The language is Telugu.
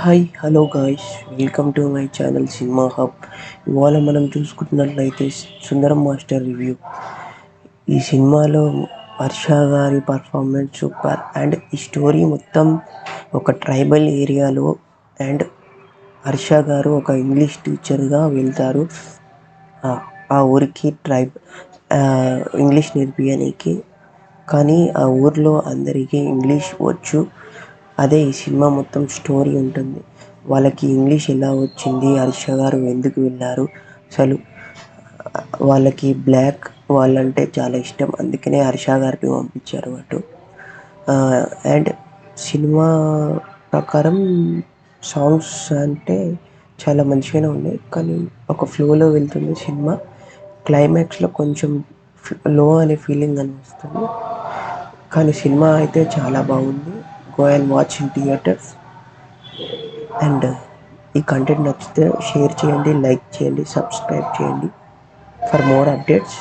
Hi hello guys, welcome to my channel cinema hub. ఇవాళ మనం చూసుకుంటున్నట్లయితే సుందరం మాస్టర్ రివ్యూ. ఈ సినిమాలో హర్ష గారి పర్ఫార్మెన్స్ సూపర్. అండ్ ఈ స్టోరీ మొత్తం ఒక ట్రైబల్ ఏరియాలో, అండ్ హర్ష గారు ఒక ఇంగ్లీష్ టీచర్గా వెళ్తారు ఆ ఊరికి ఇంగ్లీష్ నేర్పించడానికి. కానీ ఆ ఊర్లో అందరికీ ఇంగ్లీష్ వచ్చు. అదే ఈ సినిమా మొత్తం స్టోరీ ఉంటుంది. వాళ్ళకి ఇంగ్లీష్ ఎలా వచ్చింది, హర్ష గారు ఎందుకు వెళ్ళారు, అసలు వాళ్ళకి బ్లాక్ వాళ్ళంటే చాలా ఇష్టం, అందుకనే హర్ష గారిని పంపించారు అటు. అండ్ సినిమా ప్రకారం సాంగ్స్ అంటే చాలా మంచిగానే ఉన్నాయి, కానీ ఒక ఫ్లోలో వెళ్తుంది సినిమా. క్లైమాక్స్లో కొంచెం లో అనే ఫీలింగ్ అనిపిస్తుంది, కానీ సినిమా అయితే చాలా బాగుంది. Go and watch in theatres. And ఈ కంటెంట్ నచ్చితే షేర్ చేయండి, లైక్ చేయండి, సబ్స్క్రైబ్ చేయండి ఫర్ మోర్ అప్డేట్స్.